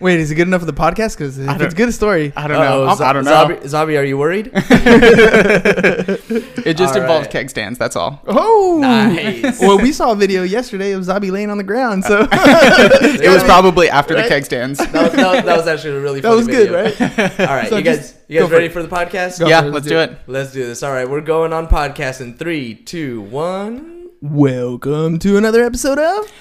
Wait, is it good enough for the podcast? Because if it's a good story, I don't know. I don't know. Zombie, are you worried? It just involves keg stands. That's all. Oh, nice. Well, we saw a video yesterday of Zabi laying on the ground. So it was probably after the keg stands. That was actually a really funny video. That was good, right? All right, So you guys ready for the podcast? Yeah, let's do it. Let's do this. All right, we're going on podcast in 3, 2, 1. Welcome to another episode of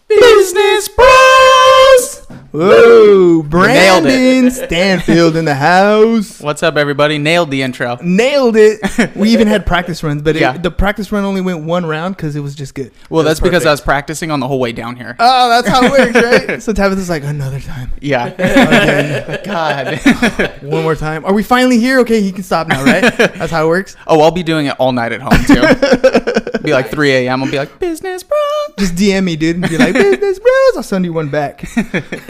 Business Bros. Whoa, Nailed Brandon Stanfield in the house. What's up, everybody? Nailed the intro. Nailed it. We even had practice runs, but Yeah. the practice run only went one round because it was just good. Well, that's because I perfect. was practicing on the whole way down here. Oh, that's how it works, right? So Tabitha's like, another time. Yeah. Again. God. One more time. Are we finally here? Okay, he can stop now, right? That's how it works. Oh, I'll be doing it all night at home, too. Be like 3 a.m. I'll be like, Business Bros. Just DM me, dude. Be like, Business Bros. I'll send you one back.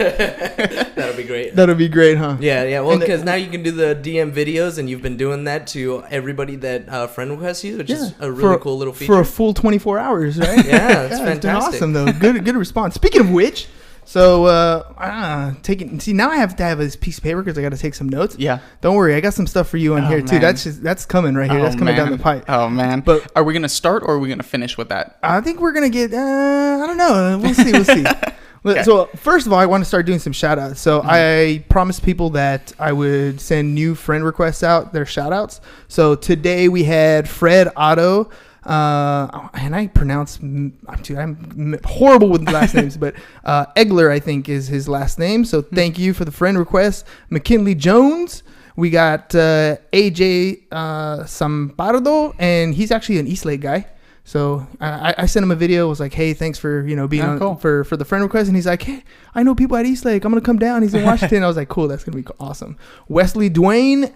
That'll be great. That'll be great, huh? Yeah. Well, because now you can do the DM videos, and you've been doing that to everybody that friend requests you, which is a really cool little feature. For a full 24 hours, right? Yeah, it's It's been fantastic. awesome, though. Good response. Speaking of which, so now I have to have this piece of paper because I got to take some notes. Yeah. Don't worry, I got some stuff for you on here too. Man. That's coming right here. That's coming down the pipe. Oh, man. But are we going to start or are we going to finish with that? I think we're gonna get. I don't know. We'll see. Okay. So first of all, I want to start doing some shout outs. So I promised people that I would send new friend requests out, their shout outs. So today we had Fred Otto, and I pronounce, I'm horrible with last names, but Egler, I think, is his last name. So thank you for the friend request. McKinley Jones. We got AJ Sampardo, and he's actually an Eastlake guy. So I sent him a video. Was like, hey, thanks for being on cool. for the friend request. And he's like, hey, I know people at Eastlake. I'm gonna come down. He's in Washington. I was like, cool, that's gonna be awesome. Wesley Dwayne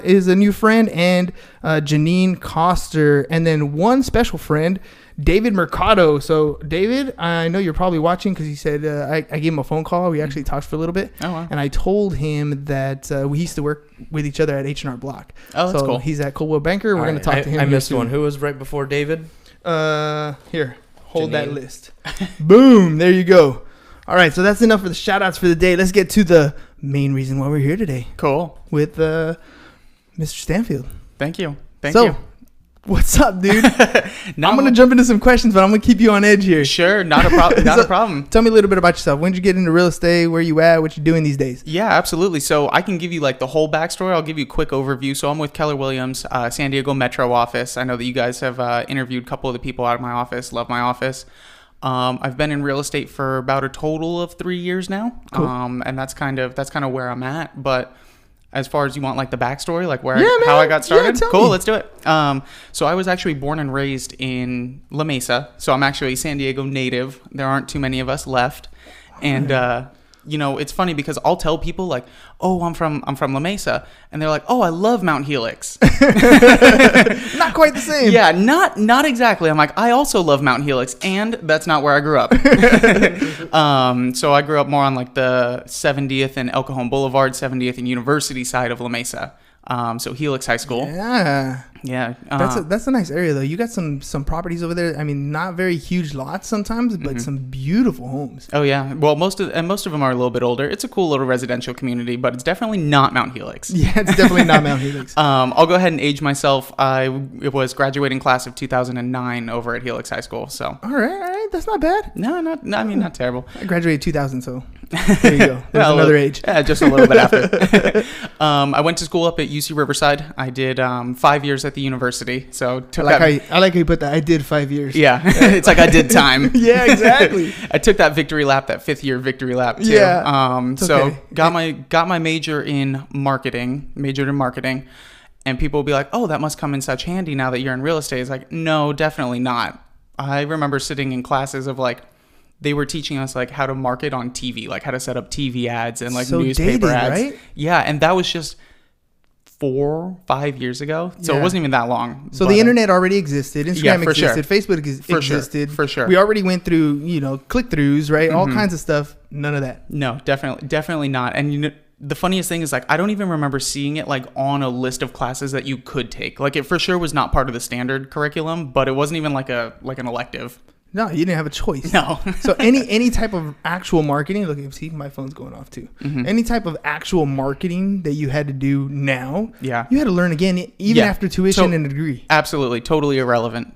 is a new friend, and Janine Coster, and then one special friend, David Mercado. So David, I know you're probably watching because he said I gave him a phone call. We actually talked for a little bit. Oh, wow. And I told him that we used to work with each other at H&R Block. Oh, that's so cool. He's at Coldwell Banker. We're gonna talk to him. I missed soon. one. Who was right before David? Here, hold that Janine. list. Boom, there you go. All right, so that's enough for the shout outs for the day. Let's get to the main reason why we're here today Cool. with Mr. Stanfield. Thank you. Thank So, you. what's up, dude? No, I'm gonna jump into some questions, but I'm gonna keep you on edge here. Sure. Not a problem. Not So- a problem. Tell me a little bit about yourself. When did you get into real estate? Where you at? What you doing these days? Yeah, absolutely. So I can give you like the whole backstory. I'll give you a quick overview. So I'm with Keller Williams, San Diego Metro office. I know that you guys have interviewed a couple of the people out of my office. Love my office. I've been in real estate for about a total of 3 years now. Cool. And that's kind of where I'm at. But as far as you want like the backstory, like Yeah, how man. I got started, Yeah, tell cool, me. let's do it. So I was actually born and raised in La Mesa. So I'm actually a San Diego native. There aren't too many of us left. And it's funny because I'll tell people like, "Oh, I'm from La Mesa," and they're like, "Oh, I love Mount Helix." Not quite the same. Yeah, not exactly. I'm like, I also love Mount Helix, and that's not where I grew up. So I grew up more on like the 70th and El Cajon Boulevard, 70th and University side of La Mesa. So Helix High School. Yeah. Yeah. That's a nice area though. You got some properties over there. I mean, not very huge lots sometimes, but some beautiful homes. Oh yeah. Well, most of them are a little bit older. It's a cool little residential community, but it's definitely not Mount Helix. Yeah, it's definitely not Mount Helix. I'll go ahead and age myself. It was graduating class of 2009 over at Helix High School. So All right, that's not bad. not terrible. I graduated 2000, so there you go. There's Well, another age. Yeah, just a little bit after. I went to school up at UC Riverside. I did 5 years at the university. So I like how you put that. I did 5 years. Yeah, it's like I did time. Yeah, exactly. I took that victory lap, that 5th year victory lap too. Yeah, So okay. got my majored in marketing, and people will be like, "Oh, that must come in such handy now that you're in real estate." It's like, no, definitely not. I remember sitting in classes of like, they were teaching us like how to market on TV, like how to set up TV ads and like So newspaper dated, ads. right? Yeah, and that was just 4-5 years ago, so Yeah. it wasn't even that long. So But, the internet already existed. Instagram Yeah, for sure. existed. Facebook For sure. existed. For sure. We already went through, click-throughs, right? All kinds of stuff. None of that. No, definitely not. And the funniest thing is like I don't even remember seeing it like on a list of classes that you could take. Like it for sure was not part of the standard curriculum, but it wasn't even like an elective. No, you didn't have a choice. No. So any type of actual marketing, look, see, my phone's going off too. Any type of actual marketing that you had to do now, you had to learn again, even after tuition and a degree. Absolutely. Totally irrelevant.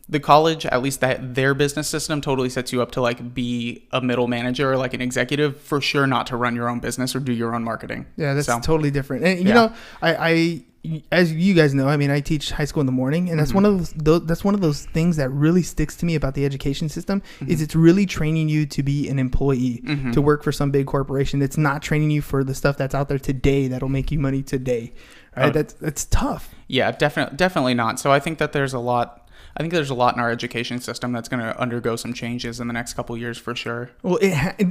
The college, at least their business system totally sets you up to like be a middle manager or like an executive, for sure not to run your own business or do your own marketing. Yeah, that's totally different. And you know, I as you guys know, I mean, I teach high school in the morning, and that's one of those things that really sticks to me about the education system is it's really training you to be an employee, to work for some big corporation. It's not training you for the stuff that's out there today that'll make you money today. Right? That's tough. Yeah, definitely not. So I think that there's a lot in our education system that's going to undergo some changes in the next couple of years for sure. Well,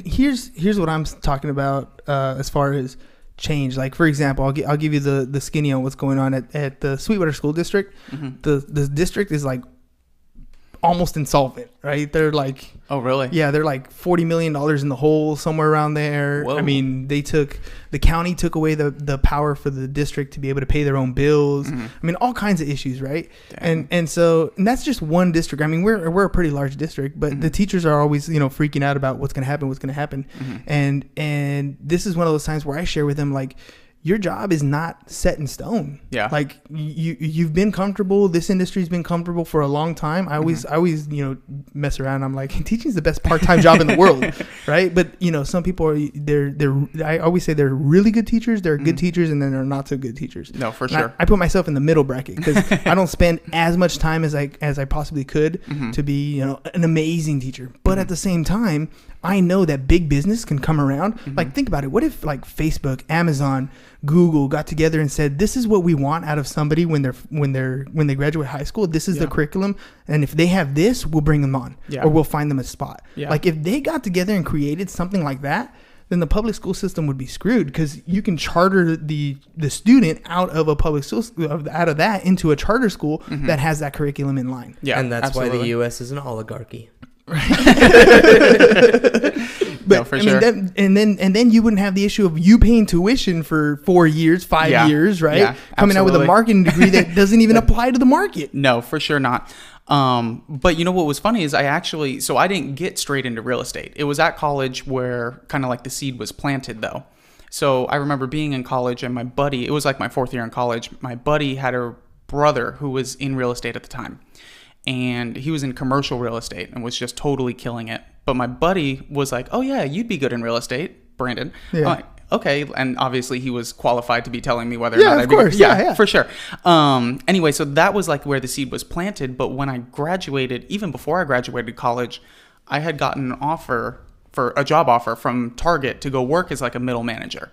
here's what I'm talking about as far as change. Like, for example, I'll give you the skinny on what's going on at the Sweetwater School District. The district is like almost insolvent, right? They're like, oh really? Yeah, they're like $40 million in the hole, somewhere around there. Whoa. I mean, the county took away the power for the district to be able to pay their own bills. I mean, all kinds of issues, right? And so that's just one district. I mean, we're a pretty large district, but the teachers are always, freaking out about what's going to happen. And this is one of those times where I share with them, like, your job is not set in stone. Yeah. Like you've been comfortable. This industry's been comfortable for a long time. I always, mess around. I'm like, teaching is the best part-time job in the world. Right. But some people I always say they're really good teachers. They're good teachers. And then they're not so good teachers. No, for sure. I put myself in the middle bracket because I don't spend as much time as I possibly could to be, an amazing teacher. But at the same time, I know that big business can come around. Like, think about it. What if like Facebook, Amazon, Google got together and said, this is what we want out of somebody when they graduate high school. This is the curriculum. And if they have this, we'll bring them on or we'll find them a spot. Yeah. Like, if they got together and created something like that, then the public school system would be screwed, because you can charter the student out of a public school, out of that into a charter school that has that curriculum in line. Yeah, and that's why the U.S. is an oligarchy. But no, for sure. And then you wouldn't have the issue of you paying tuition for 4 years, 5 years, right? Yeah, coming out with a marketing degree that doesn't even apply to the market. No, for sure not. But what was funny is I didn't get straight into real estate. It was at college where kind of like the seed was planted though. So I remember being in college and my buddy, it was like my 4th year in college. My buddy had a brother who was in real estate at the time. And he was in commercial real estate and was just totally killing it. But my buddy was like, oh yeah, you'd be good in real estate, Brandon. Yeah. I'm like, okay. And obviously he was qualified to be telling me whether or not I'd be good. Yeah, for sure. Anyway, so that was like where the seed was planted. But when I graduated, even before I graduated college, I had gotten a job offer from Target to go work as like a middle manager.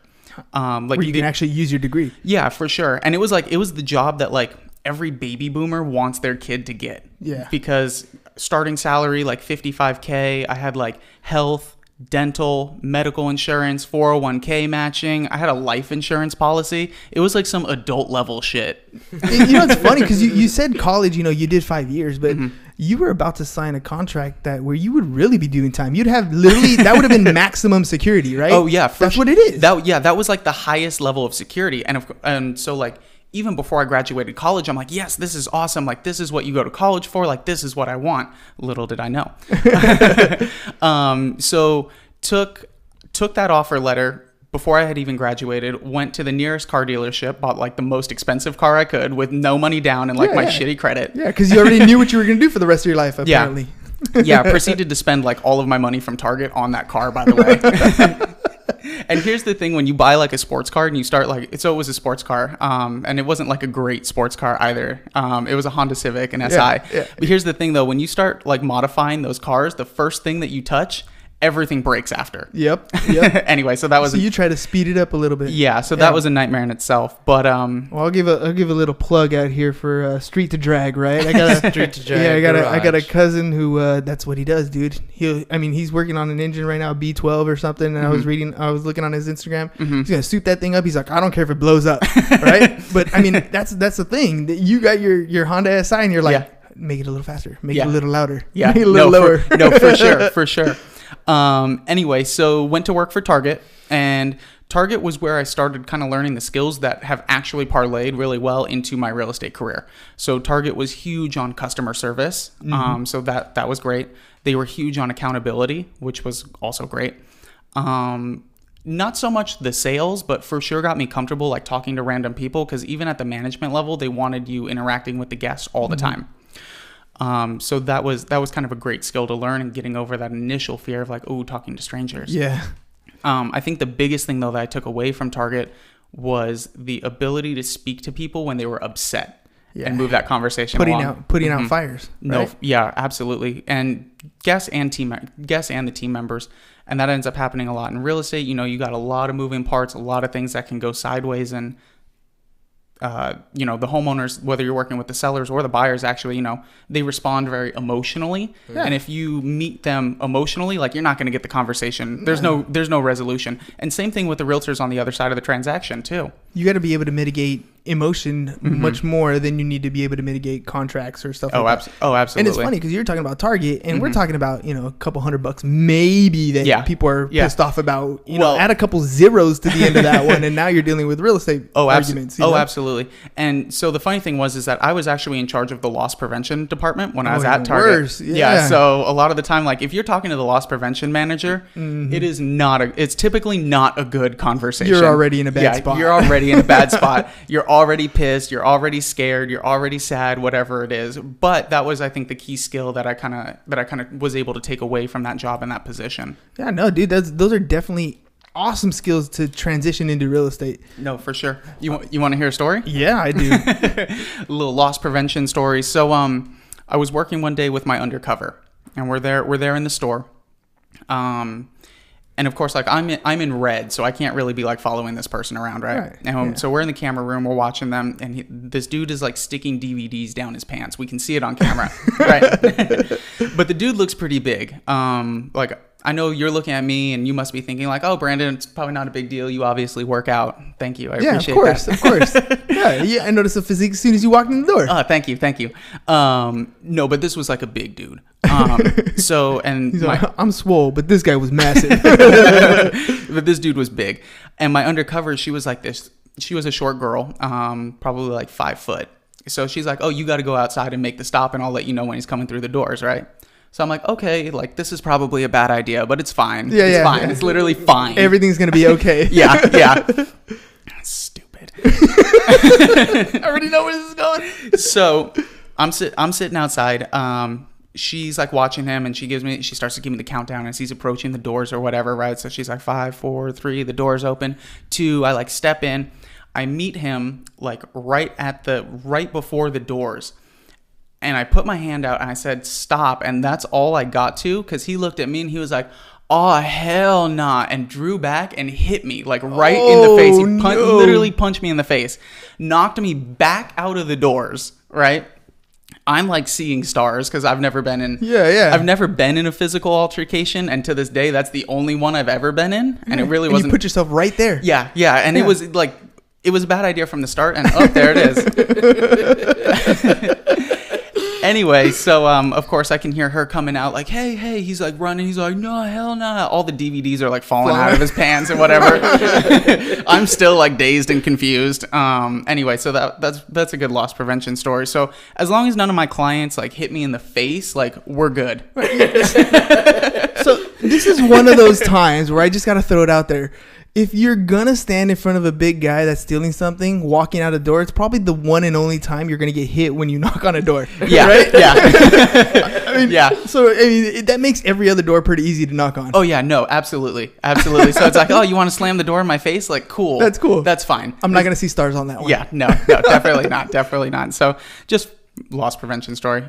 Where you can actually use your degree. Yeah, for sure. And it was the job that like every baby boomer wants their kid to get. Yeah. Because starting salary, like $55K, I had like health, dental, medical insurance, 401k matching. I had a life insurance policy. It was like some adult level shit. It's funny because you said college, you did 5 years, but you were about to sign a contract where you would really be doing time. You'd have literally, that would have been maximum security, right? Oh yeah. That's what it is. That was like the highest level of security. And so like, even before I graduated college, I'm like, yes, this is awesome. Like, this is what you go to college for. Like, this is what I want. Little did I know. So took that offer letter before I had even graduated, went to the nearest car dealership, bought like the most expensive car I could with no money down and like my shitty credit. Yeah, because you already knew what you were going to do for the rest of your life, apparently. Yeah, proceeded to spend like all of my money from Target on that car, by the way. And here's the thing, when you buy like a sports car and you start it was a sports car, and it wasn't like a great sports car either. It was a Honda Civic, an SI. Yeah. But here's the thing though, when you start like modifying those cars, the first thing that you touch, everything breaks after. Yep. Anyway, so that was. So you try to speed it up a little bit. Yeah. So that was a nightmare in itself. But well, I'll give a little plug out here for Street to Drag. Right. I got a Street to Drag. Yeah. I got a cousin who that's what he does, dude. He's working on an engine right now, B12 or something. And I was looking on his Instagram. He's gonna suit that thing up. He's like, I don't care if it blows up, right? But I mean, that's the thing. That you got your Honda SI and you're like, make it a little faster, make it a little louder, make it a little lower. For sure. Anyway, so went to work for Target, and Target was where I started kind of learning the skills that have actually parlayed really well into my real estate career. So Target was huge on customer service. So that was great. They were huge on accountability, which was also great. Not so much the sales, but for sure got me comfortable like talking to random people, because even at the management level, they wanted you interacting with the guests all the time. So that was kind of a great skill to learn, and getting over that initial fear of like, oh, talking to strangers. Yeah. I think the biggest thing though that I took away from Target was the ability to speak to people when they were upset and move that conversation along. Putting out fires. No, right? yeah, absolutely. And guests and the team members. And that ends up happening a lot in real estate. You know, you got a lot of moving parts, a lot of things that can go sideways, and you know, the homeowners, whether you're working with the sellers or the buyers, actually, you know, they respond very emotionally. Yeah. And if you meet them emotionally, like, you're not going to get the conversation. There's no resolution. And same thing with the realtors on the other side of the transaction too. You got to be able to mitigate emotion much more than you need to be able to mitigate contracts or stuff like that. Oh, absolutely. And it's funny because you're talking about Target, and we're talking about, you know, a couple $100 maybe that people are pissed off about. You know, add a couple zeros to the end of that one, and now you're dealing with real estate arguments. You know? Absolutely. And so the funny thing is that I was actually in charge of the loss prevention department when I was at Target. Worse. Yeah. So a lot of the time, like, if you're talking to the loss prevention manager, it's typically not a good conversation. You're already in a bad spot. You're already in a bad spot. You're already pissed. You're already scared. You're already sad, whatever it is. But that was, I think, the key skill that I kind of was able to take away from that job and that position. Yeah, no, dude, those are definitely awesome skills to transition into real estate. No, for sure. You want to hear a story? Yeah, I do. A little loss prevention story. So I was working one day with my undercover, and we're there in the store. And of course, like, I'm in red, so I can't really be like following this person around, right? And so we're in the camera room, we're watching them, and this dude is like sticking DVDs down his pants. We can see it on camera, right? But the dude looks pretty big. Like, I know you're looking at me, and you must be thinking like, "Oh, Brandon, it's probably not a big deal. You obviously work out." Thank you, I appreciate that. Of course. Yeah, I noticed the physique as soon as you walked in the door. Thank you. No, but this was like a big dude. So, and he's like, I'm swole, but this guy was massive. But this dude was big, and my undercover, she was like this. She was a short girl, probably like 5 foot. So she's like, "Oh, you got to go outside and make the stop, and I'll let you know when he's coming through the doors, right?" So I'm like, okay, like, this is probably a bad idea, but it's fine. It's fine. It's literally fine. Everything's going to be okay. Yeah. Stupid. I already know where this is going. So I'm sitting outside. She's like watching him, and she starts to give me the countdown as he's approaching the doors or whatever, right? So she's like 5, 4, 3, the door's open. 2, I like step in. I meet him like right before the doors. And I put my hand out and I said, "Stop." And that's all I got to, because he looked at me and he was like, "Oh, hell nah," and drew back and hit me like right in the face. He literally punched me in the face, knocked me back out of the doors, right? I'm like seeing stars, because I've never been in I've never been in a physical altercation, and to this day that's the only one I've ever been in. And it really wasn't. You put yourself right there. Yeah. And it was like, it was a bad idea from the start, and there it is. Anyway, so of course I can hear her coming out like, hey, he's like running, he's like, "No, hell no." All the DVDs are like falling out of his pants and whatever. I'm still like dazed and confused. Anyway, so that's a good loss prevention story. So as long as none of my clients like hit me in the face, like, we're good. So this is one of those times where I just got to throw it out there. If you're going to stand in front of a big guy that's stealing something, walking out a door, it's probably the one and only time you're going to get hit when you knock on a door. Yeah. Right? Yeah. I mean, So, I mean, that makes every other door pretty easy to knock on. Oh, yeah. No, absolutely. So it's like, "Oh, you want to slam the door in my face?" Like, cool. That's cool. That's fine. I'm not going to see stars on that one. Yeah. No, definitely not. Definitely not. So just loss prevention story.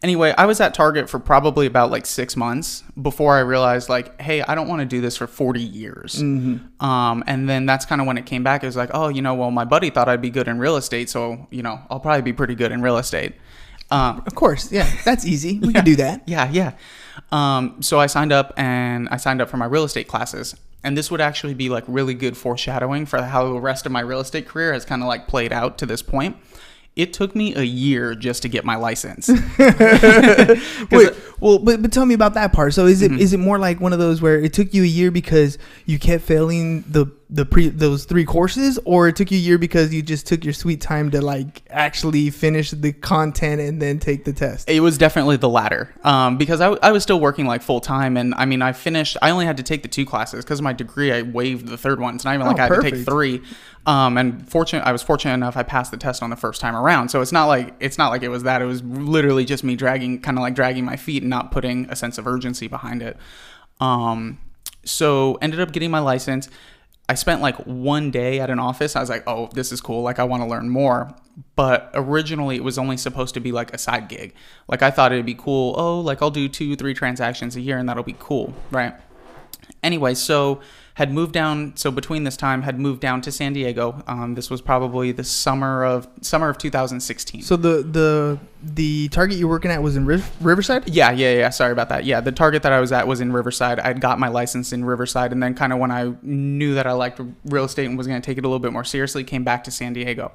Anyway, I was at Target for probably about like 6 months before I realized like, hey, I don't want to do this for 40 years. And then that's kind of when it came back. It was like, oh, well, my buddy thought I'd be good in real estate. So, I'll probably be pretty good in real estate. Of course. Yeah. That's easy. We can do that. Yeah. So I signed up for my real estate classes. And this would actually be like really good foreshadowing for how the rest of my real estate career has kind of like played out to this point. It took me a year just to get my license. Well, but tell me about that part. So is it more like one of those where it took you a year because you kept failing those 3 courses, or it took you a year because you just took your sweet time to like actually finish the content and then take the test? It was definitely the latter, because I was still working like full time, and I mean I only had to take the 2 classes because of my degree. I waived the third one. It's not even like I had to take 3. And I was fortunate enough I passed the test on the first time around. So it's not like it was that. It was literally just me dragging my feet and not putting a sense of urgency behind it. So ended up getting my license. I spent like 1 day at an office. I was like, oh, this is cool. Like, I want to learn more. But originally it was only supposed to be like a side gig. Like, I thought it'd be cool. Oh, like I'll do 2-3 transactions a year and that'll be cool. Right. Anyway, so had moved down. So between this time had moved down to San Diego. This was probably the summer of 2016. So the target you're working at was in Riverside? Yeah. Sorry about that. Yeah, the target that I was at was in Riverside. I'd got my license in Riverside, and then kind of when I knew that I liked real estate and was going to take it a little bit more seriously, came back to San Diego,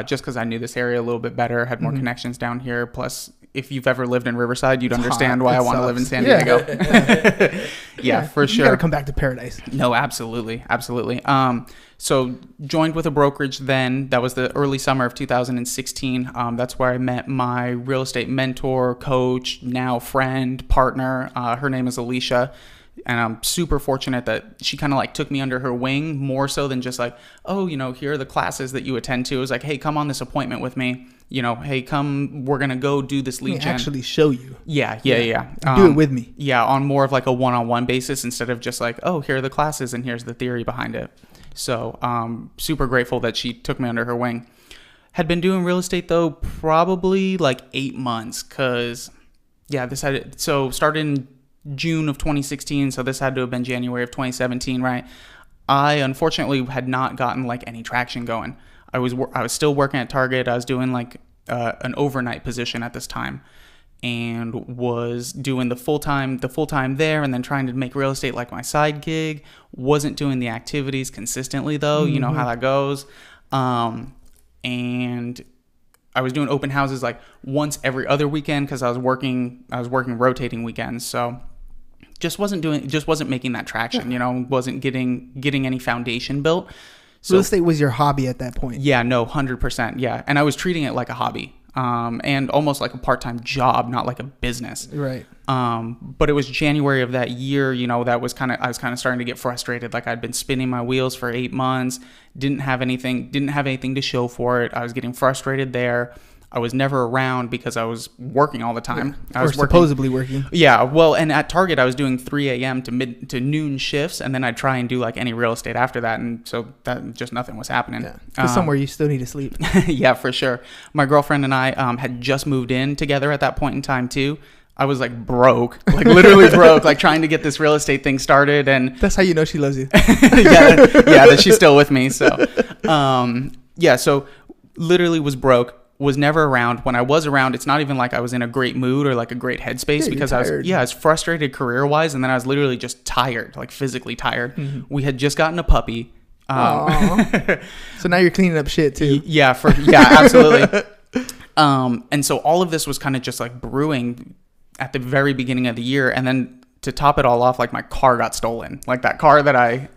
just because I knew this area a little bit better, had more connections down here. Plus, if you've ever lived in Riverside, you'd understand why I want to live in San Diego. Yeah, for sure. You got to come back to paradise. No, absolutely. So joined with a brokerage then. That was the early summer of 2016. That's where I met my real estate mentor, coach, now friend, partner. Her name is Alicia. And I'm super fortunate that she kind of like took me under her wing, more so than just like, oh, here are the classes that you attend to. It was like, hey, come on this appointment with me. Hey, come, we're going to go do this lead gen. Actually show you. Yeah. Do it with me. Yeah, on more of like a one-on-one basis instead of just like, oh, here are the classes and here's the theory behind it. So super grateful that she took me under her wing. Had been doing real estate though probably like 8 months because, started in June of 2016, so this had to have been January of 2017, right? I unfortunately had not gotten like any traction going. I was still working at Target. I was doing like an overnight position at this time, and was doing the full time there, and then trying to make real estate like my side gig. Wasn't doing the activities consistently though. You know how that goes. And I was doing open houses like once every other weekend because I was working rotating weekends. So just wasn't making that traction, wasn't getting any foundation built. So real estate was your hobby at that point. Yeah, no, 100%. Yeah. And I was treating it like a hobby, and almost like a part-time job, not like a business. Right. But it was January of that year, I was kind of starting to get frustrated. Like I'd been spinning my wheels for 8 months, didn't have anything to show for it. I was getting frustrated there. I was never around because I was working all the time. Yeah, supposedly working. Yeah, well, and at Target I was doing 3 a.m. to noon shifts, and then I'd try and do like any real estate after that, and so that just nothing was happening. Yeah, because somewhere you still need to sleep. Yeah, for sure. My girlfriend and I had just moved in together at that point in time too. I was like broke, like literally broke, like trying to get this real estate thing started, and that's how you know she loves you. yeah, that she's still with me. So, so literally was broke. Was never around. When I was around, it's not even like I was in a great mood or like a great headspace, because I was frustrated career wise, and then I was literally just tired, like physically tired. Mm-hmm. We had just gotten a puppy. So now you're cleaning up shit too. Yeah, absolutely. And so all of this was kind of just like brewing at the very beginning of the year, and then to top it all off, like my car got stolen. Like that car that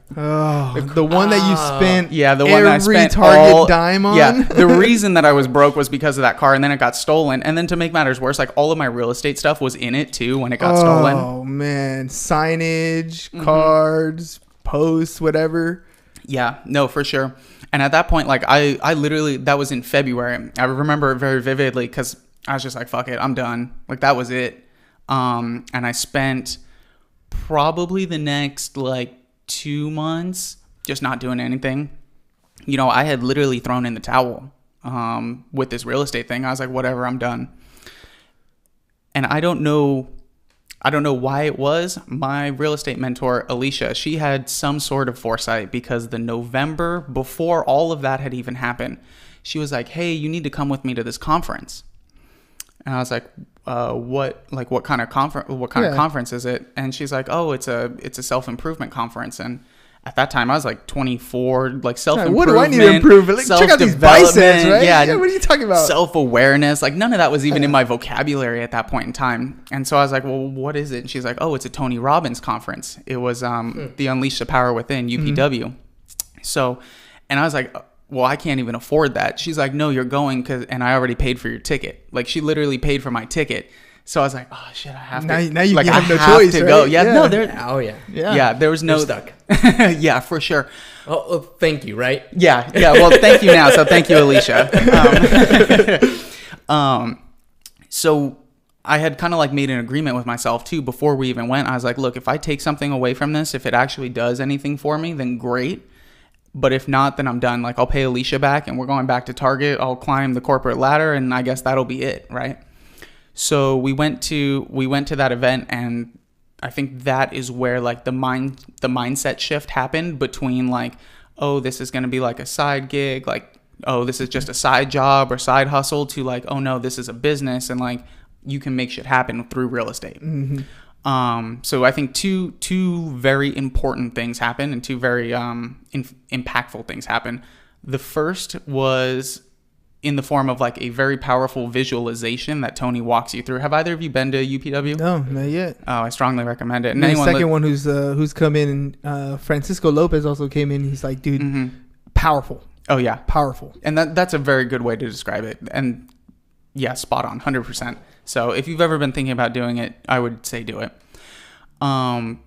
the one that you spent the one that I spent Target dime on. Yeah, the reason that I was broke was because of that car, and then it got stolen. And then to make matters worse, like all of my real estate stuff was in it too when it got stolen. Oh man, signage, cards, posts, whatever. Yeah, no, for sure. And at that point, like I literally, that was in February. I remember it very vividly because I was just like, fuck it, I'm done. Like that was it. And I spent probably the next like 2 months just not doing anything. I had literally thrown in the towel with this real estate thing. I was like, whatever, I'm done. And I don't know why it was. My real estate mentor, Alicia, she had some sort of foresight, because the November before all of that had even happened, she was like, hey, you need to come with me to this conference. And I was like, what kind of conference is it? And she's like, oh, it's a self-improvement conference. And at that time I was like 24, like self-improvement. What do I need to improve? Like, check out these biceps, right? Yeah, what are you talking about? Self-awareness. Like none of that was even in my vocabulary at that point in time. And so I was like, well, what is it? And she's like, oh, it's a Tony Robbins conference. It was the Unleash the Power Within, UPW. So, and I was like, well, I can't even afford that. She's like, no, you're going and I already paid for your ticket. Like she literally paid for my ticket. So I was like, oh shit, I have to. Now you like, have no have choice, to right? go. Yeah, Yeah. no, there. Oh yeah. Yeah, there was no. You're stuck. Yeah, for sure. Oh, thank you. Right. Yeah. Well, thank you now. So thank you, Alicia. So I had kind of like made an agreement with myself too before we even went. I was like, look, if I take something away from this, if it actually does anything for me, then great. But if not, then I'm done. Like I'll pay Alicia back and we're going back to Target. I'll climb the corporate ladder and I guess that'll be it. Right. So we went to that event, and I think that is where like the mindset shift happened between like, oh, this is going to be like a side gig, like, oh, this is just a side job or side hustle, to like, oh no, this is a business and like you can make shit happen through real estate. So I think two very important things happened, and two very impactful things happened. The first was in the form of like a very powerful visualization that Tony walks you through. Have either of you been to UPW? No, not yet. Oh, I strongly recommend it. And the second one who's come in, Francisco Lopez also came in. He's like, dude, powerful. Oh yeah, powerful. And that's a very good way to describe it. And yeah, spot on, 100%. So if you've ever been thinking about doing it, I would say do it.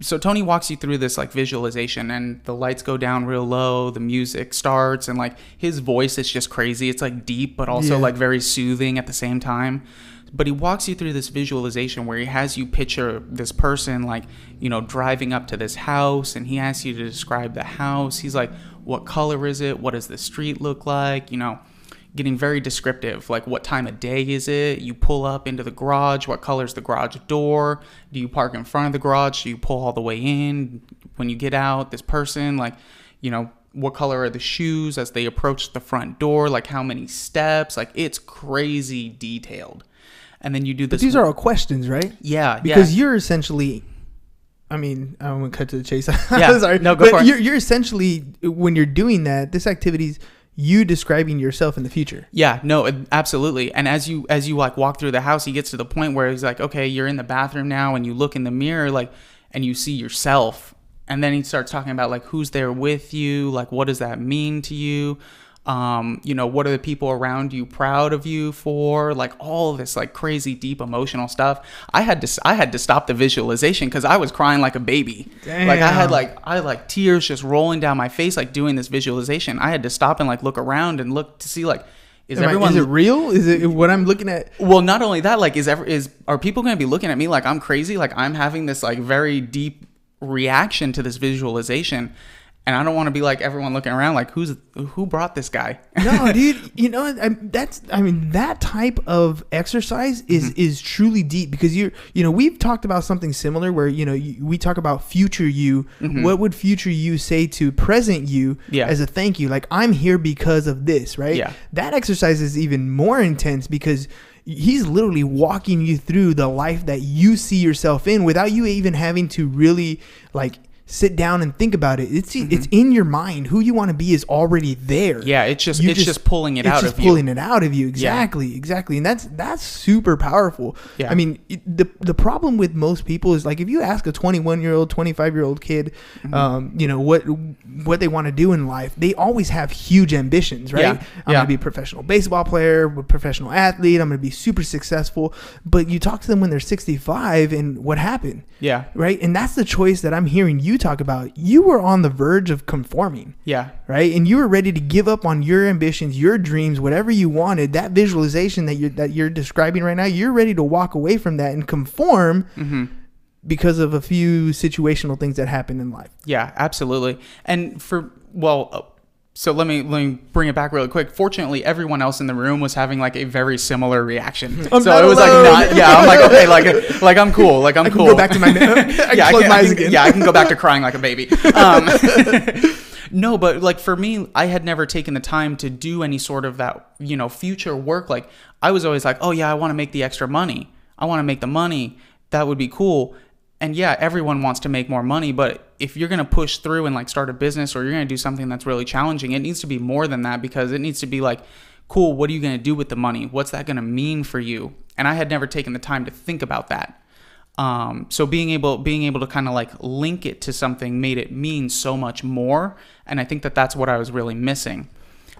So Tony walks you through this like visualization, and the lights go down real low, the music starts, and like his voice is just crazy. It's like deep, but also like very soothing at the same time. But he walks you through this visualization where he has you picture this person like, you know, driving up to this house, and he asks you to describe the house. He's like, what color is it? What does the street look like? You know, getting very descriptive, like what time of day is it? You pull up into the garage. What color is the garage door? Do you park in front of the garage? Do you pull all the way in? When you get out, this person, like, you know, what color are the shoes as they approach the front door? Like how many steps? Like it's crazy detailed. And then you do this. But these are all questions, right? Yeah. Because you're essentially, I mean, I'm going to cut to the chase. Yeah. Sorry. No, go for it. You're essentially, when you're doing that, this activity's you describing yourself in the future. Yeah, no, absolutely. And as you like walk through the house, he gets to the point where he's like, okay, you're in the bathroom now, and you look in the mirror, like, and you see yourself. And then he starts talking about like who's there with you, like what does that mean to you? You know, what are the people around you proud of you for? Like all of this like crazy deep emotional stuff. I had to stop the visualization because I was crying like a baby. Damn. Like I had tears just rolling down my face like doing this visualization. I had to stop and like look around and look to see like is it real? Is it what I'm looking at? Well, not only that, like are people going to be looking at me like I'm crazy? Like I'm having this like very deep reaction to this visualization. And I don't want to be like everyone looking around like who brought this guy? No, dude. You know that type of exercise is truly deep, because we've talked about something similar where we talk about future you. What would future you say to present you as a thank you? Like, I'm here because of this, right? Yeah. That exercise is even more intense because he's literally walking you through the life that you see yourself in without you even having to really like sit down and think about it. It's in your mind. Who you want to be is already there. Yeah, it's just pulling it out of you. It's just pulling it out of you. Exactly. And that's super powerful. Yeah. I mean, the problem with most people is like if you ask a 21-year-old, 25-year-old kid, what they want to do in life, they always have huge ambitions, right? Yeah. I'm going to be a professional baseball player, a professional athlete. I'm going to be super successful. But you talk to them when they're 65, and what happened? Yeah. Right. And that's the choice that I'm hearing you talk about. You were on the verge of conforming. Yeah. Right. And you were ready to give up on your ambitions, your dreams, whatever you wanted. That visualization that you're describing right now, you're ready to walk away from that and conform because of a few situational things that happen in life. Yeah, absolutely. And so let me bring it back really quick. Fortunately, everyone else in the room was having like a very similar reaction. So it was like I'm like, okay, like I'm cool. Like I'm cool. Go back to my eyes again. Yeah, I can go back to crying like a baby. No, but like for me, I had never taken the time to do any sort of that, future work. Like I was always like, oh yeah, I want to make the extra money. I want to make the money. That would be cool. And yeah, everyone wants to make more money, but if you're going to push through and like start a business, or you're going to do something that's really challenging, it needs to be more than that, because it needs to be like, cool, what are you going to do with the money? What's that going to mean for you? And I had never taken the time to think about that. So being able to kind of like link it to something made it mean so much more. And I think that that's what I was really missing.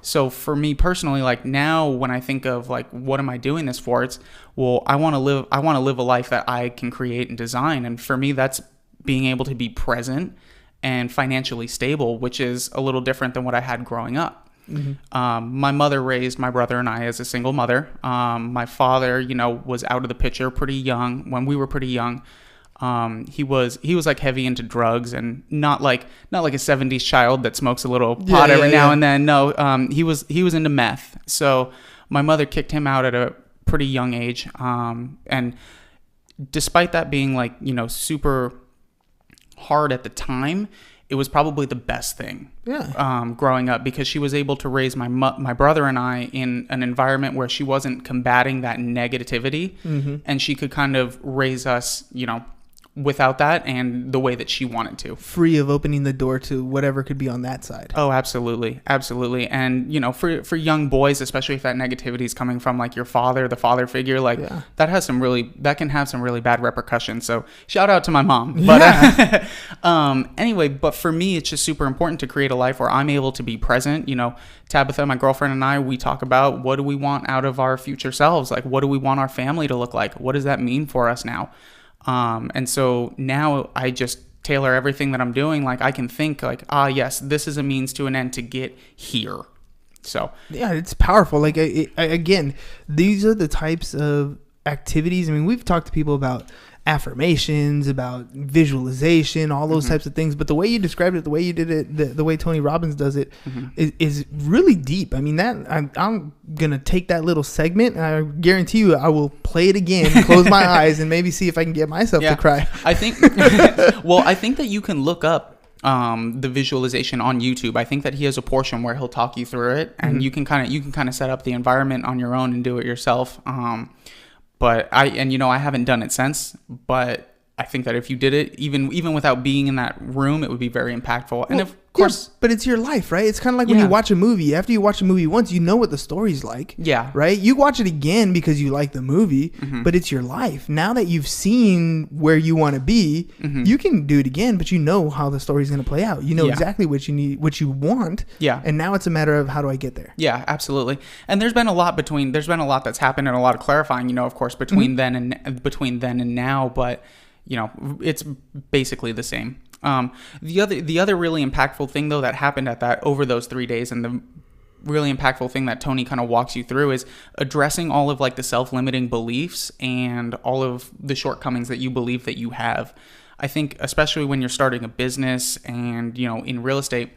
So for me personally, like now when I think of like, what am I doing this for? It's, well, I want to live a life that I can create and design. And for me, that's being able to be present and financially stable, which is a little different than what I had growing up. Mm-hmm. My mother raised my brother and I as a single mother. My father, was out of the picture pretty young when we were pretty young. He was like heavy into drugs, and not like a 70s child that smokes a little pot every now and then. No, he was into meth. So my mother kicked him out at a pretty young age. And despite that being like, super hard at the time, it was probably the best thing growing up, because she was able to raise my brother and I in an environment where she wasn't combating that negativity, and she could kind of raise us, without that and the way that she wanted to. Free of opening the door to whatever could be on that side. Oh, absolutely. Absolutely. And, for young boys, especially if that negativity is coming from like your father, the father figure, like that can have some really bad repercussions. So shout out to my mom. But anyway, but for me, it's just super important to create a life where I'm able to be present. Tabitha, my girlfriend, and I, we talk about, what do we want out of our future selves? Like, what do we want our family to look like? What does that mean for us now? And so now I just tailor everything that I'm doing. Like I can think like, yes, this is a means to an end to get here. So yeah, it's powerful. Like again, these are the types of activities. I mean, we've talked to people about affirmations, about visualization, all those types of things. But the way you described it, the way you did it, the way Tony Robbins does it is really deep. I mean, that I'm going to take that little segment, and I guarantee you I will play it again, close my eyes, and maybe see if I can get myself to cry. I think, I think that you can look up the visualization on YouTube. I think that he has a portion where he'll talk you through it, and you can kind of set up the environment on your own and do it yourself. But I haven't done it since, but I think that if you did it, even without being in that room, it would be very impactful. And of course, but it's your life, right? It's kind of like when you watch a movie. After you watch a movie once, you know what the story's like. Yeah. Right? You watch it again because you like the movie, but it's your life. Now that you've seen where you want to be, you can do it again, but you know how the story's going to play out. You know exactly what you need, what you want. Yeah. And now it's a matter of, how do I get there? Yeah, absolutely. And there's been a lot that's happened, and a lot of clarifying, of course, between then and now, but it's basically the same. The other really impactful thing though that happened over those 3 days, and the really impactful thing that Tony kind of walks you through, is addressing all of like the self-limiting beliefs and all of the shortcomings that you believe that you have. I think especially when you're starting a business and, in real estate,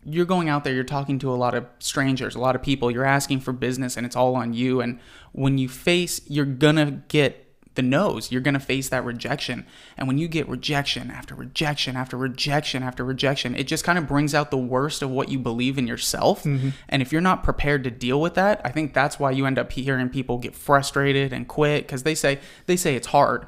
you're going out there, you're talking to a lot of strangers, a lot of people, you're asking for business, and it's all on you. And when you're gonna get the no's, you're going to face that rejection. And when you get rejection after rejection after rejection after rejection, it just kind of brings out the worst of what you believe in yourself. And if you're not prepared to deal with that, I think that's why you end up hearing people get frustrated and quit, because they say it's hard.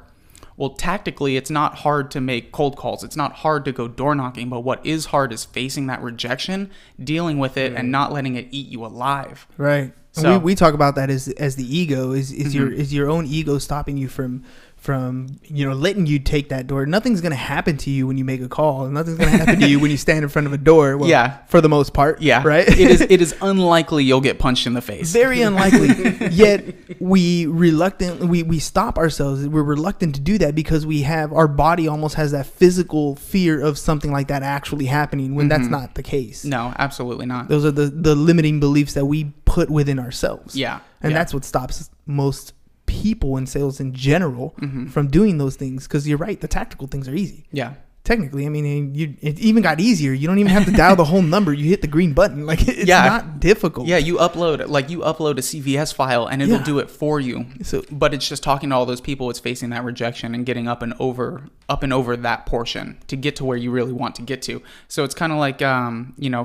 Well, tactically, it's not hard to make cold calls. It's not hard to go door knocking, but what is hard is facing that rejection, dealing with it, and not letting it eat you alive. Right. So we talk about that as the ego is your own ego stopping you from letting you take that door. Nothing's gonna happen to you when you make a call. Nothing's gonna happen to you when you stand in front of a door. Well, for the most part. Yeah, right. It is unlikely you'll get punched in the face. Very unlikely. Yet we stop ourselves. We're reluctant to do that because our body almost has that physical fear of something like that actually happening when that's not the case. No, absolutely not. Those are the limiting beliefs that we put within ourselves. Yeah, and that's what stops most people in sales in general from doing those things, because you're right, the tactical things are easy. Yeah, technically, I mean, it even got easier. You don't even have to dial the whole number. You hit the green button. Like, it's not difficult. Yeah, you upload a CVS file and it'll do it for you. So, but it's just talking to all those people. It's facing that rejection and getting up and over that portion to get to where you really want to get to. So it's kind of like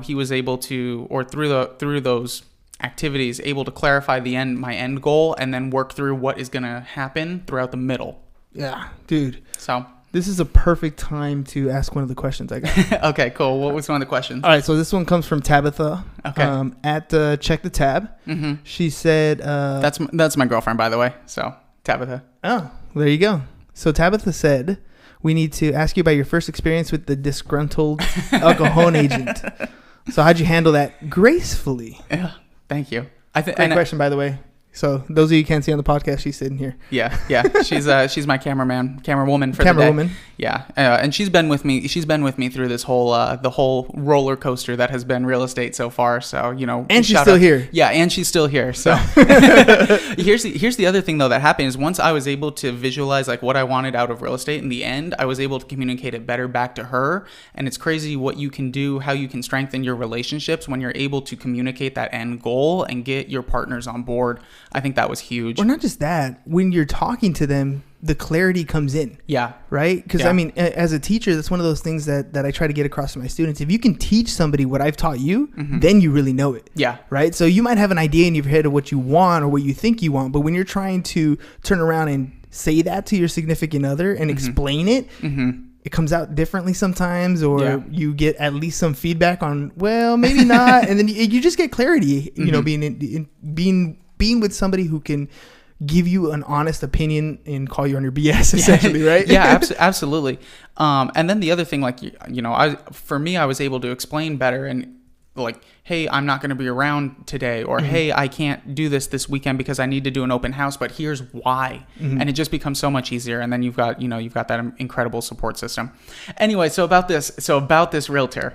he was able to, or through those activities, able to clarify my end goal, and then work through what is going to happen throughout the middle. Yeah, dude. So This is a perfect time to ask one of the questions I got. Okay, cool. What was one of the questions? All right, so this one comes from Tabitha. Okay. At Check the Tab. Mm-hmm. She said... That's my girlfriend, by the way. So, Tabitha. Oh, there you go. So Tabitha said, we need to ask you about your first experience with the disgruntled El Cajon agent. So how'd you handle that gracefully? Yeah, thank you. Great question, by the way. So those of you who can't see on the podcast, she's sitting here. Yeah. She's my camerawoman for the day. Yeah, and she's been with me through this whole the whole roller coaster that has been real estate so far. So and she's still here. Yeah, and she's still here. So here's the other thing though that happened is once I was able to visualize like what I wanted out of real estate in the end, I was able to communicate it better back to her. And it's crazy what you can do, how you can strengthen your relationships when you're able to communicate that end goal and get your partners on board. I think that was huge. Or not just that, when you're talking to them, the clarity comes in. Yeah. Right? Because, I mean, as a teacher, that's one of those things that I try to get across to my students. If you can teach somebody what I've taught you, then you really know it. Yeah. Right? So you might have an idea in your head of what you want or what you think you want, but when you're trying to turn around and say that to your significant other and explain it, it comes out differently sometimes, or you get at least some feedback on, well, maybe not. And then you just get clarity, being with somebody who can give you an honest opinion and call you on your BS, essentially, right? Yeah, absolutely. And then the other thing, like, I was able to explain better and like, hey, I'm not going to be around today, or hey, I can't do this weekend because I need to do an open house, but here's why. And it just becomes so much easier. And then you've got that incredible support system. Anyway, so about this realtor.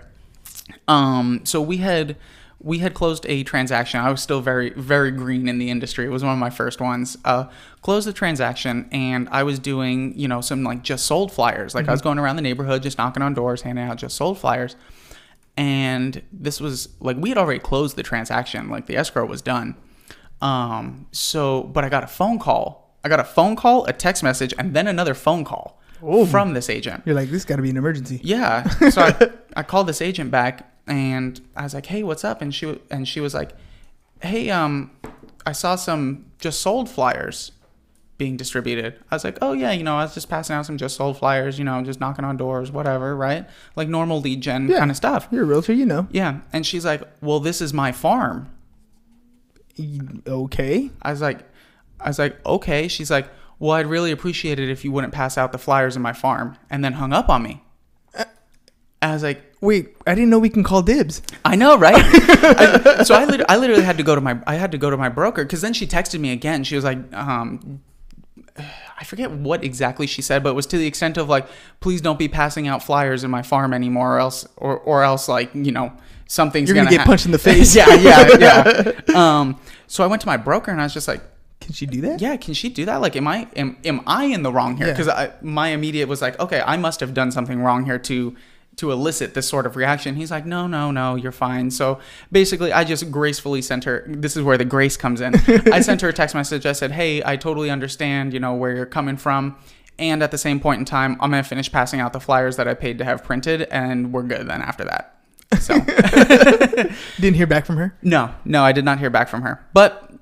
So we had closed a transaction. I was still very, very green in the industry. It was one of my first ones. Closed the transaction, and I was doing, some like just sold flyers. Like I was going around the neyborhood, just knocking on doors, handing out just sold flyers. And this was like, we had already closed the transaction. Like the escrow was done. But I got a phone call. A text message, and then another phone call from this agent. You're like, this got to be an emergency. Yeah. So I called this agent back. And I was like, hey, what's up? And she was like, hey, I saw some just sold flyers being distributed. I was like, oh yeah, I was just passing out some just sold flyers, just knocking on doors, whatever, right? Like normal lead gen kind of stuff. You're a realtor, Yeah. And she's like, well, this is my farm. Okay. I was like, okay. She's like, well, I'd really appreciate it if you wouldn't pass out the flyers in my farm, and then hung up on me. I was like, wait, I didn't know we can call dibs. I know, right? So I literally had to go to my broker, because then she texted me again. She was like, I forget what exactly she said, but it was to the extent of like, please don't be passing out flyers in my farm anymore, or else like, something's gonna get punched in the face. yeah. So I went to my broker and I was just like, can she do that? Yeah, can she do that? Like, am I in the wrong here? Because my immediate was like, okay, I must have done something wrong here to elicit this sort of reaction. He's like, no, you're fine. So basically, I just gracefully sent her, this is where the grace comes in. I sent her a text message. I said, hey, I totally understand, where you're coming from. And at the same point in time, I'm going to finish passing out the flyers that I paid to have printed, and we're good then after that. So Didn't hear back from her? No, I did not hear back from her. But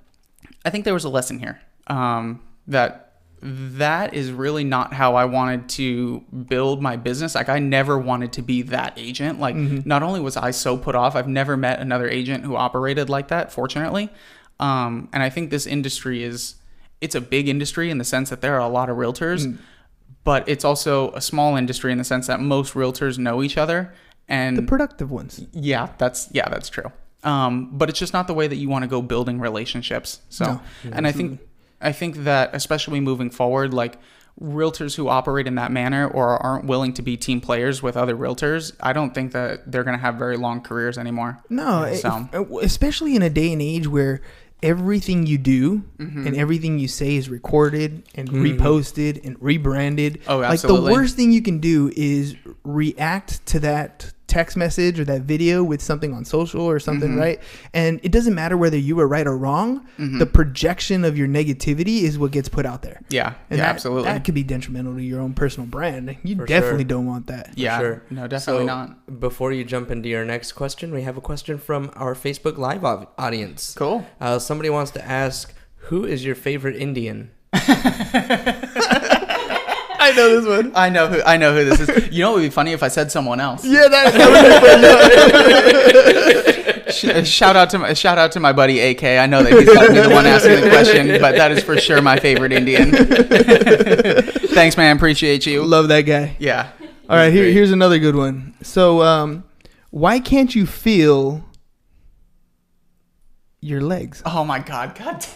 I think there was a lesson here, that is really not how I wanted to build my business. Like, I never wanted to be that agent. Like, not only was I so put off, I've never met another agent who operated like that, fortunately. And I think this industry it's a big industry in the sense that there are a lot of realtors, but it's also a small industry in the sense that most realtors know each other. And the productive ones. Yeah, that's true. But it's just not the way that you want to go building relationships. So, No, and I think that especially moving forward, like realtors who operate in that manner or aren't willing to be team players with other realtors, I don't think that they're going to have very long careers anymore. No, especially in a day and age where everything you do and everything you say is recorded and reposted and rebranded. Oh, absolutely. Like, the worst thing you can do is react to that text message or that video with something on social or something, right? And it doesn't matter whether you were right or wrong. The projection of your negativity is what gets put out there. Yeah, and absolutely. That could be detrimental to your own personal brand. You definitely don't want that. Yeah, sure. No, definitely not. Before you jump into your next question, we have a question from our Facebook Live audience. Cool. Somebody wants to ask, who is your favorite Indian? I know this one. I know who this is. You know what would be funny if I said someone else? Yeah, that would be fun. Shout out to my buddy AK. I know that he's got to be the one asking the question, but that is for sure my favorite Indian. Thanks, man. Appreciate you. Love that guy. Yeah. All right, here's another good one. So, why can't you feel your legs? Oh my God. God.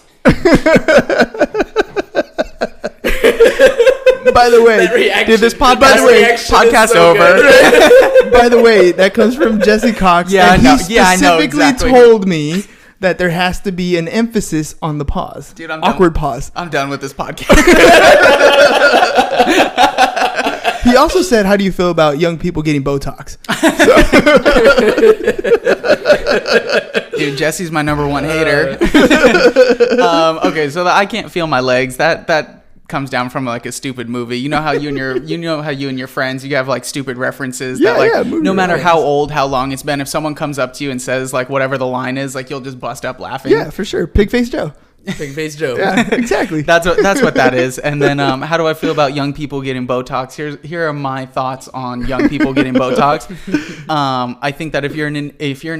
By the way, did this podcast so over? By the way, that comes from Jesse Cox. Yeah, and I know. He Yeah, I know specifically exactly. told me that there has to be an emphasis on the pause. Dude, I'm awkward done. pause. I'm done with this podcast. He also said, "How do you feel about young people getting Botox?" Dude, Jesse's my number one hater. Okay, so I can't feel my legs. That comes down from like a stupid movie. You know how you and your friends, you have like stupid references that like no matter how old, how long it's been, if someone comes up to you and says like whatever the line is, like you'll just bust up laughing. Yeah, for sure. Pig face Joe. Big face Joe. Yeah, exactly. That's what that is. And then how do I feel about young people getting Botox? Here are my thoughts on young people getting Botox. I think that if you're in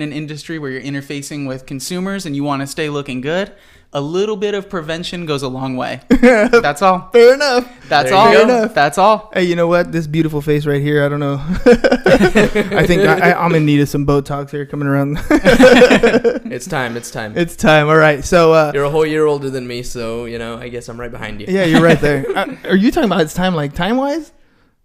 an industry where you're interfacing with consumers and you want to stay looking good, a little bit of prevention goes a long way. That's all. Fair enough. That's There all. you go. That's all. Hey, you know what? This beautiful face right here, I don't know. I think I'm in need of some Botox here coming around. It's time. It's time. It's time. All right. So, You're a whole year older than me, so, I guess I'm right behind you. yeah, you're right there. Are you talking about it's time, like time-wise?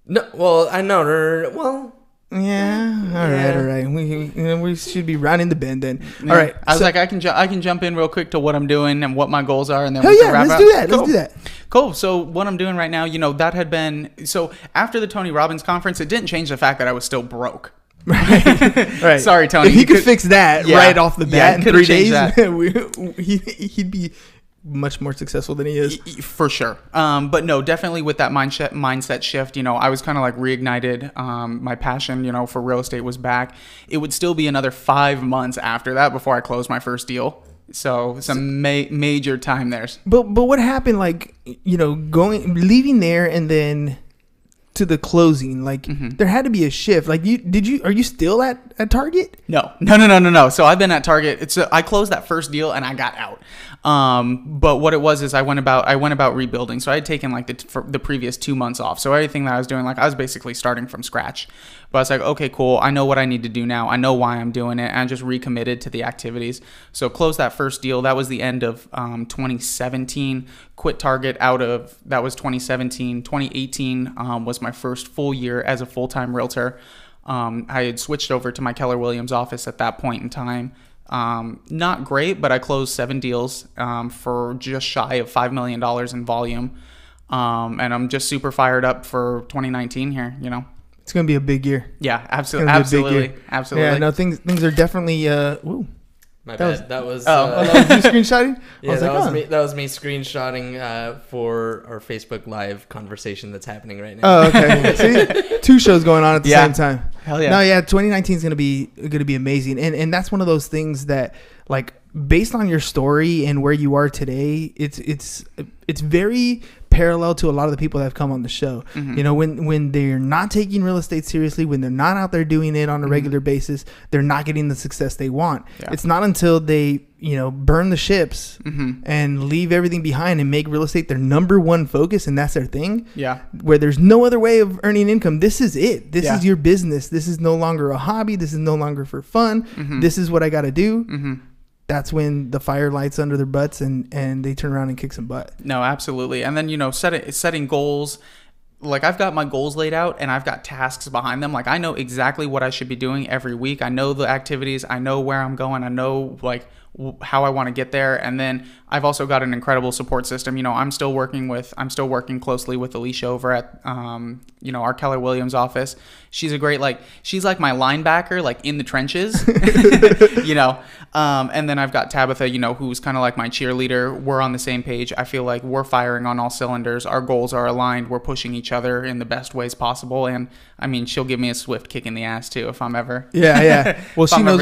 No, well, I know. Well, Yeah. All right. We should be rounding the bend then. Yeah. All right. I was like, I can jump in real quick to what I'm doing and what my goals are, and then Hell we can yeah, wrap let's up. do that. Cool. Let's do that. Cool. So what I'm doing right now, that had been after the Tony Robbins conference, it didn't change the fact that I was still broke. Right. Sorry, Tony. If he could fix that right off the bat in could've 3 changed days, he'd be much more successful than he is. For sure. But no, definitely with that mindset shift, I was kind of like reignited. My passion, for real estate was back. It would still be another 5 months after that before I closed my first deal. So some major time there. But what happened, like, leaving there and then to the closing, like there had to be a shift. Like are you still at Target? No. So I've been at Target. I closed that first deal and I got out. But what it was is I went about rebuilding. So I had taken like the previous 2 months off. So everything that I was doing, like I was basically starting from scratch. But I was like, okay, cool. I know what I need to do now. I know why I'm doing it. And I just recommitted to the activities. So closed that first deal. That was the end of 2017. Quit Target that was 2017. 2018 was my first full year as a full-time realtor. I had switched over to my Keller Williams office at that point in time. Not great, but I closed 7 deals for just shy of $5 million in volume. And I'm just super fired up for 2019 here, It's gonna be a big year. Yeah, absolutely. Yeah, no, things are definitely. Woo. my bad. That was. that was you screenshotting. Yeah, that was me screenshotting for our Facebook Live conversation that's happening right now. Oh, okay. See, 2 shows going on at the same time. Hell yeah. No, yeah. 2019 is gonna be amazing, and that's one of those things that, like, based on your story and where you are today, it's very parallel to a lot of the people that have come on the show. Mm-hmm. When they're not taking real estate seriously, when they're not out there doing it on a regular basis, they're not getting the success they want. Yeah. It's not until they burn the ships Mm-hmm. and leave everything behind and make real estate their number one focus, and that's their thing. Yeah. Where there's no other way of earning income. This is it. This Yeah. is your business. This is no longer a hobby. This is no longer for fun. Mm-hmm. This is what I got to do. Mm-hmm. That's when the fire lights under their butts and they turn around and kick some butt. No, absolutely. And then, setting goals. Like, I've got my goals laid out and I've got tasks behind them. Like, I know exactly what I should be doing every week. I know the activities. I know where I'm going. I know, like, how I want to get there. And then I've also got an incredible support system. I'm still working closely with Alicia over at, our Keller Williams office. She's a great, she's like my linebacker, like in the trenches, and then I've got Tabitha, who's kind of like my cheerleader. We're on the same page. I feel like we're firing on all cylinders. Our goals are aligned. We're pushing each other in the best ways possible. And I mean, she'll give me a swift kick in the ass too, if I'm ever. Yeah. Well, she knows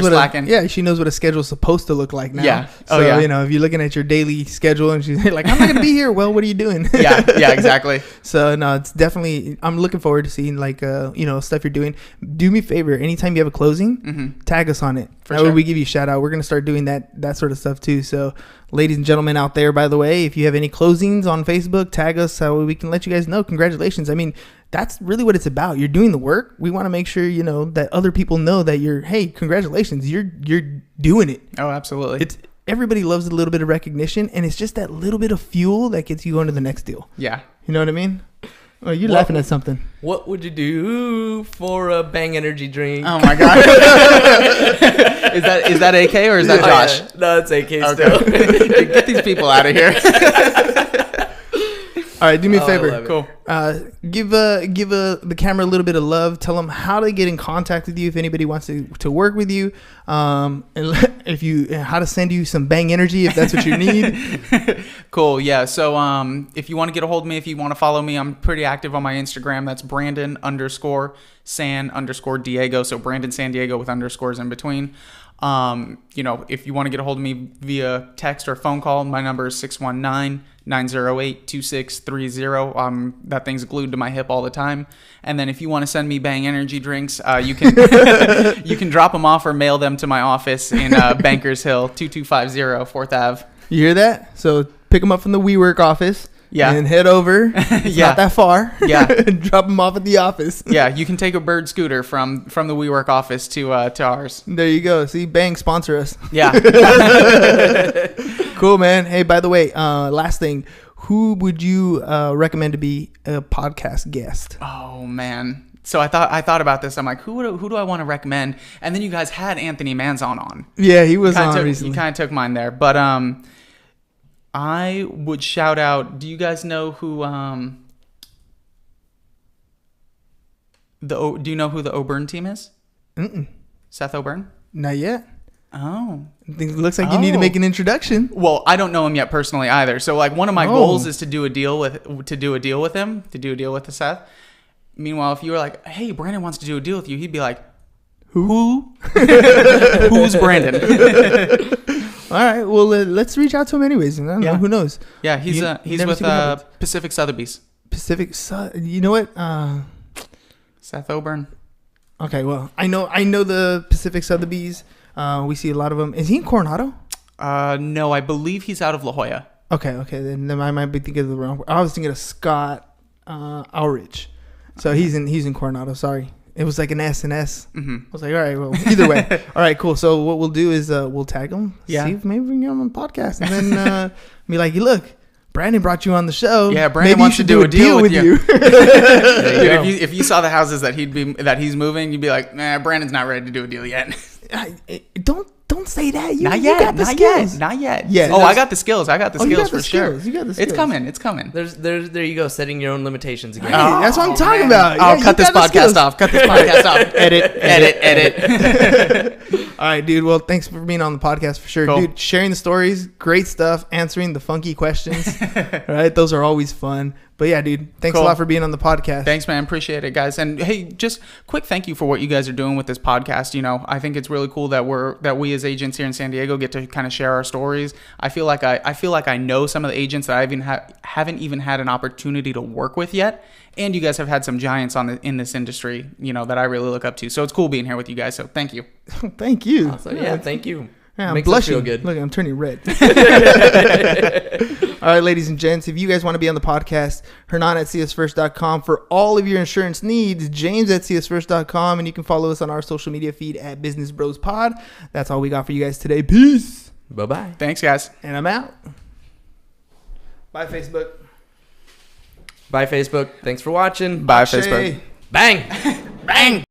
she knows what a schedule's supposed to look like. like now. Yeah. So, if you're looking at your daily schedule and she's like, I'm not going to be here. Well, what are you doing? Yeah, exactly. So, no, it's definitely, I'm looking forward to seeing like, stuff you're doing. Do me a favor. Anytime you have a closing, tag us on it. For that sure. way we give you a shout out. We're going to start doing that sort of stuff too. So, ladies and gentlemen out there, by the way, if you have any closings on Facebook, tag us so we can let you guys know. Congratulations. I mean, that's really what it's about. You're doing the work. We want to make sure, that other people know that hey, congratulations. You're doing it. Oh, absolutely. Everybody loves a little bit of recognition, and it's just that little bit of fuel that gets you on to the next deal. Yeah. You know what I mean? Oh, you're laughing at something. What would you do for a Bang energy drink? Oh my God. Is that AK or is that Josh? Yeah. No, it's AK still. Get these people out of here. All right, do me a favor. Cool. Give the camera a little bit of love. Tell them how to get in contact with you if anybody wants to work with you. And how to send you some Bang energy if that's what you need. Cool. Yeah. So if you want to get a hold of me, if you want to follow me, I'm pretty active on my Instagram. That's Brandon_San_Diego. So Brandon San Diego with underscores in between. If you want to get a hold of me via text or phone call, my number is 619-908-2630. That thing's glued to my hip all the time. And then if you want to send me Bang energy drinks, you can you can drop them off or mail them to my office in Bankers Hill, 2250 4th Ave. You hear that? So pick them up from the WeWork office. Yeah. And head over. It's not that far. Yeah. Drop them off at the office. Yeah, you can take a bird scooter from the WeWork office to ours. There you go. See, Bang, sponsor us. Yeah. Cool, man. Hey, by the way, last thing, who would you recommend to be a podcast guest? Oh man. So I thought about this. I'm like, who do I want to recommend? And then you guys had Anthony Manzon on. Yeah, he was on recently. You kind of took mine there, but I would shout out. Do you guys know who do you know who the Oburn team is? Mm-mm. Seth Oburn? Not yet. Oh. It looks like you need to make an introduction. Well, I don't know him yet personally either. So like one of my goals is to do a deal with Seth. Meanwhile, if you were like, "Hey, Brandon wants to do a deal with you," he'd be like, "Who? Who's Brandon?" All right. Well, let's reach out to him anyways. I don't know. Who knows? Yeah, he's with Pacific Sotheby's. You know what? Seth Oburn. Okay. Well, I know the Pacific Sotheby's. We see a lot of them. Is he in Coronado? No, I believe he's out of La Jolla. Okay. Then I might be thinking of the wrong. I was thinking of Scott Ulrich. So he's in Coronado. Sorry. It was like an S and S. I was like, all right, well, either way. All right, cool. So what we'll do is we'll tag him. Yeah. See if maybe we can get him on the podcast. And then be like, look, Brandon brought you on the show. Yeah, Brandon wants to do a deal with you. Dude, if you saw the houses that he's moving, you'd be like, nah, Brandon's not ready to do a deal yet. Don't say that. Not yet. Yeah. Oh, I got the skills. For sure. You got the skills. It's coming. There you go, setting your own limitations again. Hey, that's what I'm talking about. I'll cut this podcast off. Edit. All right, dude. Well, thanks for being on the podcast for sure. Cool. Dude, sharing the stories, great stuff, answering the funky questions. All right, those are always fun. But yeah, dude, thanks a lot for being on the podcast. Thanks, man. Appreciate it, guys. And hey, just quick thank you for what you guys are doing with this podcast. I think it's really cool that we as agents here in San Diego get to kind of share our stories. I feel like I know some of the agents that I haven't even had an opportunity to work with yet. And you guys have had some giants in this industry, that I really look up to. So it's cool being here with you guys. So thank you. Thank you. Awesome. Yeah, thank you. Yeah, I'm Makes blushing. us feel good. Look, I'm turning red. All right, ladies and gents, if you guys want to be on the podcast, Hernan at csfirst.com for all of your insurance needs, James at csfirst.com, and you can follow us on our social media feed at Business Bros Pod. That's all we got for you guys today. Peace. Bye-bye. Thanks, guys. And I'm out. Bye, Facebook. Bye, Facebook. Thanks for watching. Bye, Facebook. Bang. Bang.